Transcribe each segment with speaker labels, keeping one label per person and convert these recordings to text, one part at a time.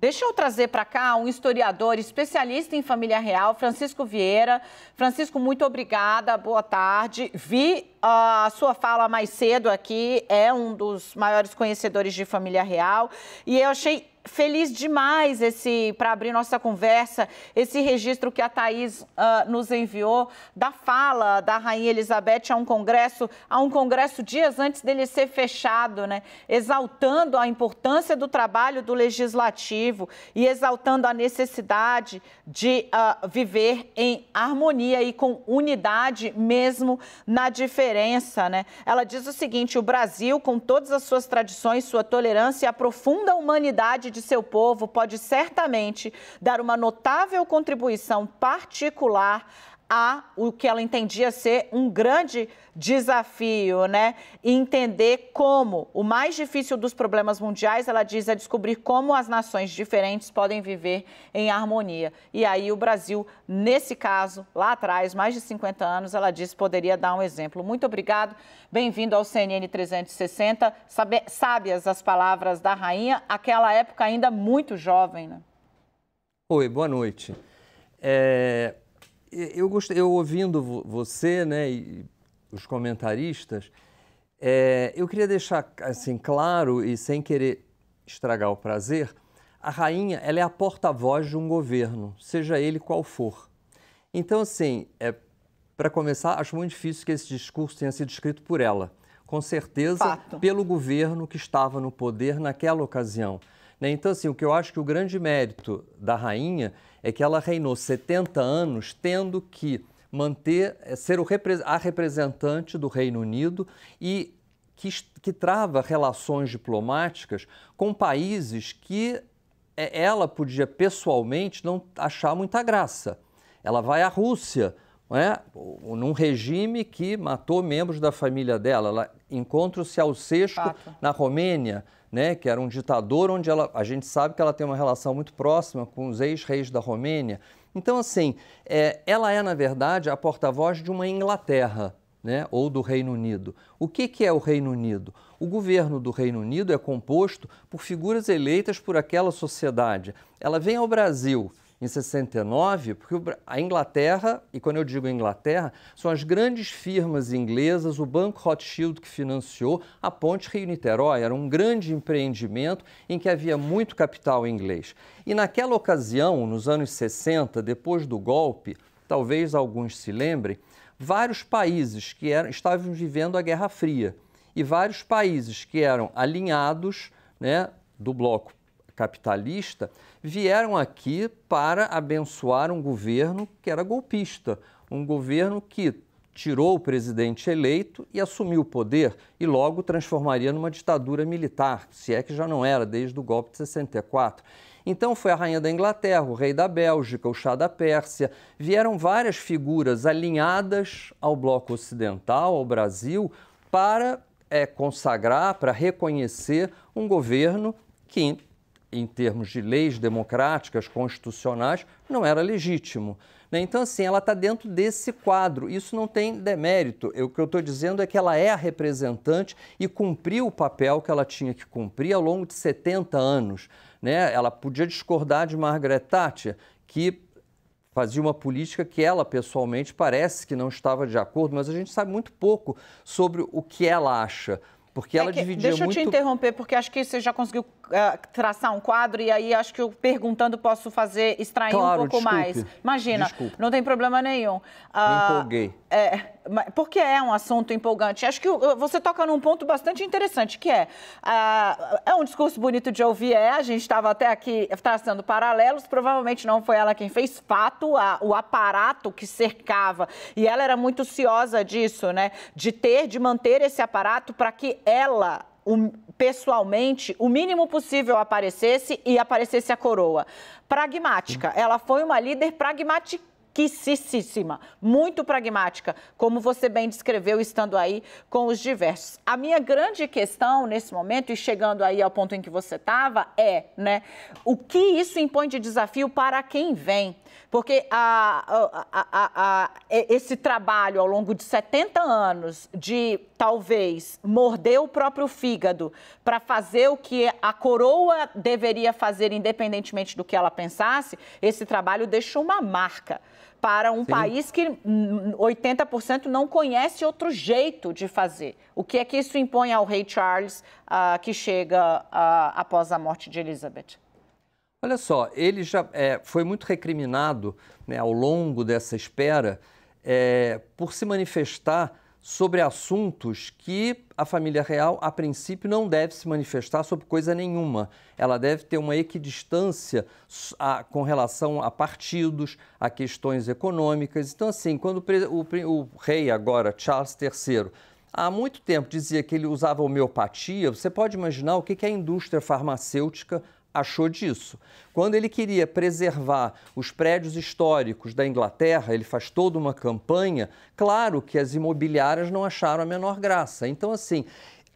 Speaker 1: Deixa eu trazer para cá um historiador especialista em família real, Francisco Vieira. Francisco, muito obrigada, boa tarde. Vi a sua fala mais cedo aqui, é um dos maiores conhecedores de família real e eu achei feliz demais para abrir nossa conversa, esse registro que a Thaís nos enviou da fala da Rainha Elizabeth a um congresso dias antes dele ser fechado, né? Exaltando a importância do trabalho do Legislativo e exaltando a necessidade de viver em harmonia e com unidade mesmo na diferença, né? Ela diz o seguinte: o Brasil, com todas as suas tradições, sua tolerância e a profunda humanidade de seu povo, pode certamente dar uma notável contribuição particular a o que ela entendia ser um grande desafio, né? Entender como o mais difícil dos problemas mundiais, ela diz, é descobrir como as nações diferentes podem viver em harmonia. E aí o Brasil, nesse caso, lá atrás, mais de 50 anos, ela diz, poderia dar um exemplo. Muito obrigado, bem-vindo ao CNN 360. Sábias as palavras da rainha, aquela época ainda muito jovem, né?
Speaker 2: Oi, boa noite. Eu ouvindo você, né, e os comentaristas, eu queria deixar assim claro e sem querer estragar o prazer, a rainha, ela é a porta-voz de um governo, seja ele qual for. Então, assim, para começar, acho muito difícil que esse discurso tenha sido escrito por ela. Com certeza,
Speaker 1: Fato.
Speaker 2: Pelo governo que estava no poder naquela ocasião. Então, assim, o que eu acho que o grande mérito da rainha é que ela reinou 70 anos tendo que ser a representante do Reino Unido e que trava relações diplomáticas com países que ela podia pessoalmente não achar muita graça. Ela vai à Rússia, num regime que matou membros da família dela. Ela encontra o Ceausescu na Romênia, né, que era um ditador onde a gente sabe que ela tem uma relação muito próxima com os ex-reis da Romênia. Então, assim, ela é, na verdade, a porta-voz de uma Inglaterra, né, ou do Reino Unido. O que é o Reino Unido? O governo do Reino Unido é composto por figuras eleitas por aquela sociedade. Ela vem ao Brasil em 69, porque a Inglaterra, e quando eu digo Inglaterra, são as grandes firmas inglesas, o Banco Rothschild que financiou a Ponte Rio-Niterói, era um grande empreendimento em que havia muito capital inglês. E naquela ocasião, nos anos 60, depois do golpe, talvez alguns se lembrem, vários países que estavam vivendo a Guerra Fria e vários países que eram alinhados, né, do bloco capitalista, vieram aqui para abençoar um governo que era golpista, um governo que tirou o presidente eleito e assumiu o poder e logo transformaria numa ditadura militar, se é que já não era desde o golpe de 64. Então foi a rainha da Inglaterra, o rei da Bélgica, o chá da Pérsia, vieram várias figuras alinhadas ao bloco ocidental, ao Brasil, para consagrar, para reconhecer um governo que, em termos de leis democráticas, constitucionais, não era legítimo. Então, assim, ela está dentro desse quadro. Isso não tem demérito. O que eu estou dizendo é que ela é a representante e cumpriu o papel que ela tinha que cumprir ao longo de 70 anos. Né? Ela podia discordar de Margaret Thatcher, que fazia uma política que ela, pessoalmente, parece que não estava de acordo, mas a gente sabe muito pouco sobre o que ela acha. Porque ela dividia
Speaker 1: Deixa eu te interromper, porque acho que você já conseguiu traçar um quadro e aí acho que eu perguntando posso extrair um pouco mais. Imagina, não tem problema nenhum.
Speaker 2: Me empolguei.
Speaker 1: Porque é um assunto empolgante. Acho que você toca num ponto bastante interessante, que é um discurso bonito de ouvir, a gente estava até aqui traçando paralelos, provavelmente não foi ela quem fez, fato, o aparato que cercava, e ela era muito ciosa disso, né, de manter esse aparato para que ela, pessoalmente, o mínimo possível aparecesse e aparecesse a coroa. Pragmática, ela foi uma líder pragmaticíssima, muito pragmática, como você bem descreveu, estando aí com os diversos. A minha grande questão nesse momento, e chegando aí ao ponto em que você estava, né, o que isso impõe de desafio para quem vem? Porque esse trabalho ao longo de 70 anos de talvez, morder o próprio fígado para fazer o que a coroa deveria fazer, independentemente do que ela pensasse, esse trabalho deixa uma marca para um país que 80% não conhece outro jeito de fazer. O que é que isso impõe ao rei Charles, que chega após a morte de Elizabeth?
Speaker 2: Olha só, ele já foi muito recriminado, né, ao longo dessa espera por se manifestar sobre assuntos que a família real, a princípio, não deve se manifestar sobre coisa nenhuma. Ela deve ter uma equidistância com relação a partidos, a questões econômicas. Então, assim, quando o rei agora, Charles III, há muito tempo dizia que ele usava homeopatia, você pode imaginar o que a indústria farmacêutica achou disso. Quando ele queria preservar os prédios históricos da Inglaterra, ele faz toda uma campanha, claro que as imobiliárias não acharam a menor graça. Então, assim,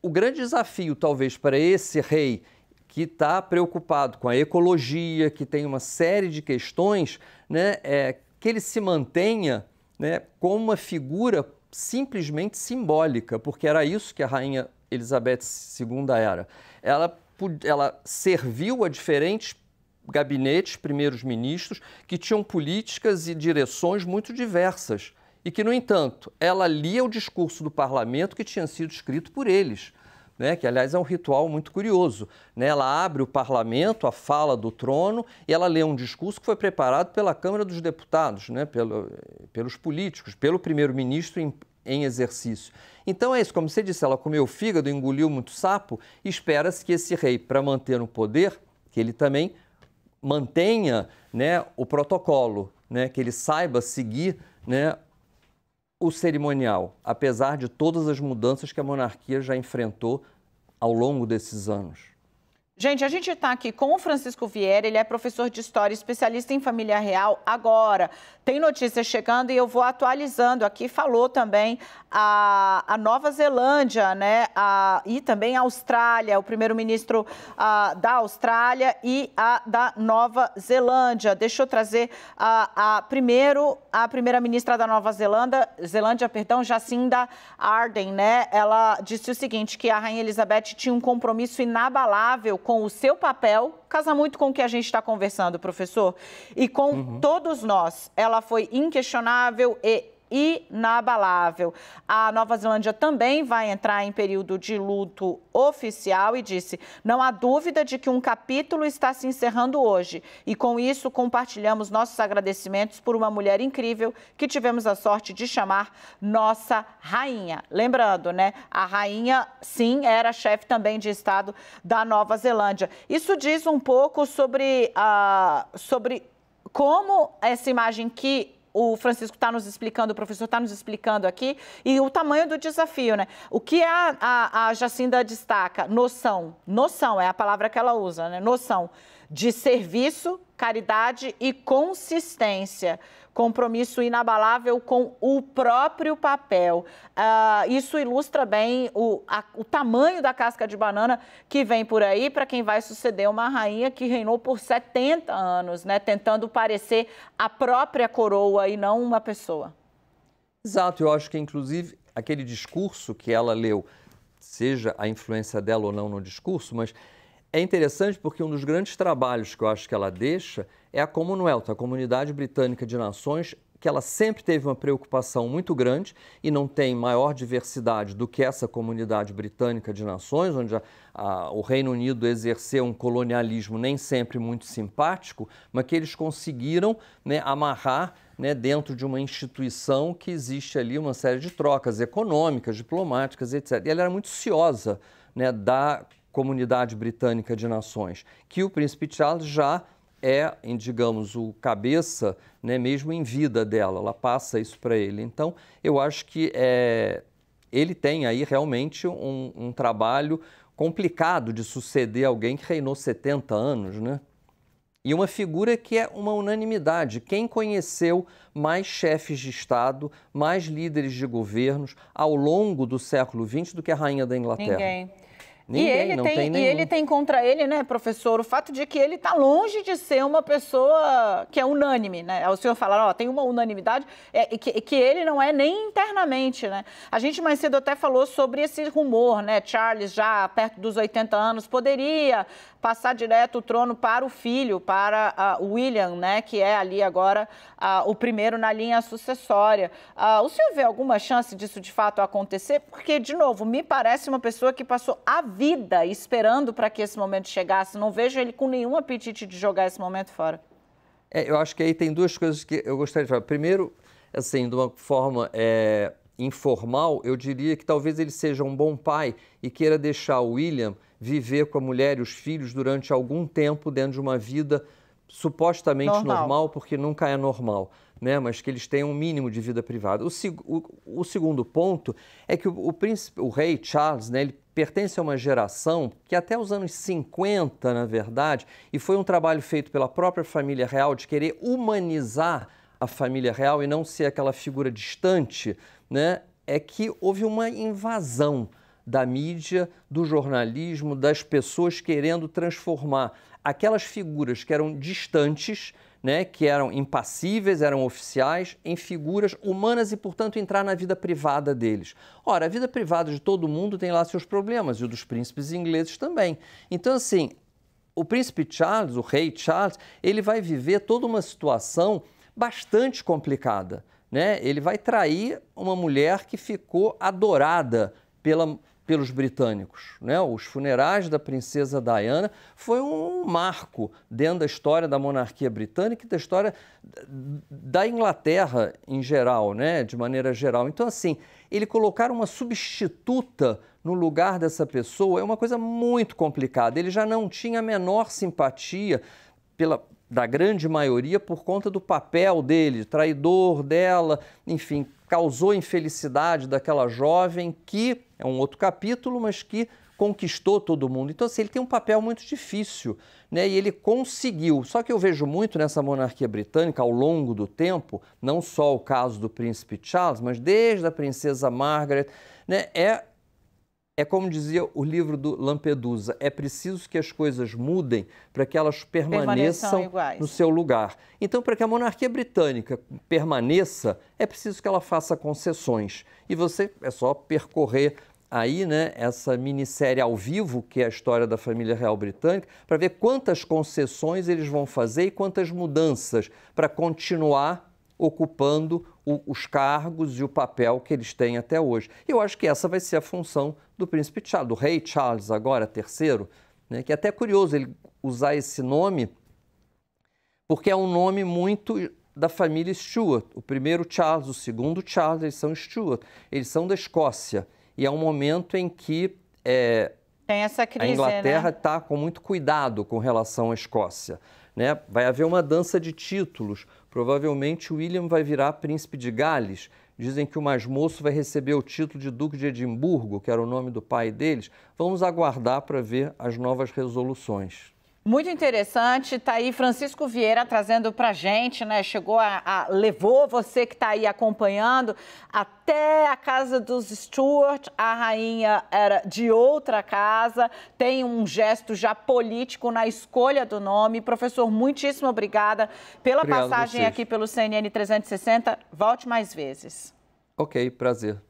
Speaker 2: o grande desafio, talvez, para esse rei que está preocupado com a ecologia, que tem uma série de questões, né, que ele se mantenha, né, como uma figura simplesmente simbólica, porque era isso que a rainha Elizabeth II era. Ela serviu a diferentes gabinetes, primeiros ministros, que tinham políticas e direções muito diversas e que, no entanto, ela lia o discurso do parlamento que tinha sido escrito por eles, né? Que, aliás, é um ritual muito curioso, né? Ela abre o parlamento, a fala do trono, e ela lê um discurso que foi preparado pela Câmara dos Deputados, né? Pelos políticos, pelo primeiro-ministro em exercício. Então é isso, como você disse, ela comeu fígado, engoliu muito sapo, e espera-se que esse rei, para manter no poder, que ele também mantenha, né, o protocolo, né, que ele saiba seguir, né, o cerimonial, apesar de todas as mudanças que a monarquia já enfrentou ao longo desses anos.
Speaker 1: Gente, a gente está aqui com o Francisco Vieira, ele é professor de História, especialista em família real. Agora, tem notícias chegando e eu vou atualizando aqui. Falou também a Nova Zelândia, né? E também a Austrália, o primeiro-ministro da Austrália e a da Nova Zelândia. Deixa eu trazer primeiro a primeira-ministra da Nova Zelândia, Jacinda Ardern, né? Ela disse o seguinte, que a rainha Elizabeth tinha um compromisso inabalável com o seu papel, casa muito com o que a gente está conversando, professor, e com todos nós. Ela foi inquestionável e inabalável. A Nova Zelândia também vai entrar em período de luto oficial e disse: não há dúvida de que um capítulo está se encerrando hoje e com isso compartilhamos nossos agradecimentos por uma mulher incrível que tivemos a sorte de chamar nossa rainha. Lembrando, né? A rainha, sim, era chefe também de Estado da Nova Zelândia. Isso diz um pouco sobre como essa imagem que o Francisco está nos explicando, o professor está nos explicando aqui, e o tamanho do desafio, né? O que a Jacinda destaca? Noção. Noção é a palavra que ela usa, né? Noção de serviço, caridade e consistência. Compromisso inabalável com o próprio papel. Isso ilustra bem o tamanho da casca de banana que vem por aí para quem vai suceder uma rainha que reinou por 70 anos, né? Tentando parecer a própria coroa e não uma pessoa.
Speaker 2: Exato, eu acho que, inclusive, aquele discurso que ela leu, seja a influência dela ou não no discurso, mas é interessante porque um dos grandes trabalhos que eu acho que ela deixa é a Commonwealth, a Comunidade Britânica de Nações, que ela sempre teve uma preocupação muito grande e não tem maior diversidade do que essa Comunidade Britânica de Nações, onde o Reino Unido exerceu um colonialismo nem sempre muito simpático, mas que eles conseguiram, né, amarrar, né, dentro de uma instituição que existe ali uma série de trocas econômicas, diplomáticas, etc. E ela era muito ciosa, né, da Comunidade Britânica de Nações, que o Príncipe Charles já digamos, o cabeça, né, mesmo em vida dela, ela passa isso para ele. Então, eu acho que ele tem aí realmente um trabalho complicado de suceder alguém que reinou 70 anos, né? E uma figura que é uma unanimidade. Quem conheceu mais chefes de Estado, mais líderes de governos ao longo do século XX do que a rainha da Inglaterra?
Speaker 1: Ninguém.
Speaker 2: Ninguém, não tem nenhum.
Speaker 1: E ele tem contra ele, né, professor, o fato de que ele está longe de ser uma pessoa que é unânime, né? O senhor fala, ó, tem uma unanimidade, que ele não é nem internamente, né? A gente mais cedo até falou sobre esse rumor, né? Charles, já perto dos 80 anos, poderia passar direto o trono para o filho, para William, né, que é ali agora o primeiro na linha sucessória. O senhor vê alguma chance disso de fato acontecer? Porque, de novo, me parece uma pessoa que passou a vida esperando para que esse momento chegasse. Não vejo ele com nenhum apetite de jogar esse momento fora.
Speaker 2: Eu acho que aí tem duas coisas que eu gostaria de falar. Primeiro, assim, de uma forma informal, eu diria que talvez ele seja um bom pai e queira deixar o William viver com a mulher e os filhos durante algum tempo dentro de uma vida supostamente normal, porque nunca é normal, né? Mas que eles tenham um mínimo de vida privada. O segundo ponto é que o rei Charles, né, ele pertence a uma geração que até os anos 50, na verdade, e foi um trabalho feito pela própria família real de querer humanizar a família real e não ser aquela figura distante, né? É que houve uma invasão da mídia, do jornalismo, das pessoas querendo transformar aquelas figuras que eram distantes, né, que eram impassíveis, eram oficiais, em figuras humanas e, portanto, entrar na vida privada deles. Ora, a vida privada de todo mundo tem lá seus problemas, e o dos príncipes ingleses também. Então, assim, o príncipe Charles, o rei Charles, ele vai viver toda uma situação bastante complicada, né? Ele vai trair uma mulher que ficou adorada pelos britânicos, né? Os funerais da princesa Diana foi um marco dentro da história da monarquia britânica e da história da Inglaterra em geral, né? De maneira geral. Então, assim, ele colocar uma substituta no lugar dessa pessoa é uma coisa muito complicada. Ele já não tinha a menor simpatia da grande maioria por conta do papel dele, traidor dela, enfim, causou infelicidade daquela jovem que, é um outro capítulo, mas que conquistou todo mundo. Então, assim, ele tem um papel muito difícil, né? E ele conseguiu. Só que eu vejo muito nessa monarquia britânica, ao longo do tempo, não só o caso do príncipe Charles, mas desde a princesa Margaret, né? É como dizia o livro do Lampedusa, é preciso que as coisas mudem para que elas permaneçam no seu lugar. Então, para que a monarquia britânica permaneça, é preciso que ela faça concessões. E é só percorrer aí, né, essa minissérie ao vivo, que é a história da família real britânica, para ver quantas concessões eles vão fazer e quantas mudanças para continuar ocupando os cargos e o papel que eles têm até hoje. Eu acho que essa vai ser a função do príncipe Charles, do rei Charles agora, terceiro, né, que é até curioso ele usar esse nome, porque é um nome muito da família Stuart. O primeiro Charles, o segundo Charles, eles são Stuart, eles são da Escócia. E é um momento em que
Speaker 1: tem essa crise,
Speaker 2: a Inglaterra está com muito cuidado com relação à Escócia, né? Vai haver uma dança de títulos. Provavelmente o William vai virar príncipe de Gales. Dizem que o mais moço vai receber o título de Duque de Edimburgo, que era o nome do pai deles. Vamos aguardar para ver as novas resoluções.
Speaker 1: Muito interessante, tá aí Francisco Vieira trazendo pra gente, né? Levou você que está aí acompanhando até a casa dos Stuart. A rainha era de outra casa, tem um gesto já político na escolha do nome. Professor, muitíssimo obrigada pela passagem aqui pelo CNN 360. Volte mais vezes.
Speaker 2: Ok, prazer.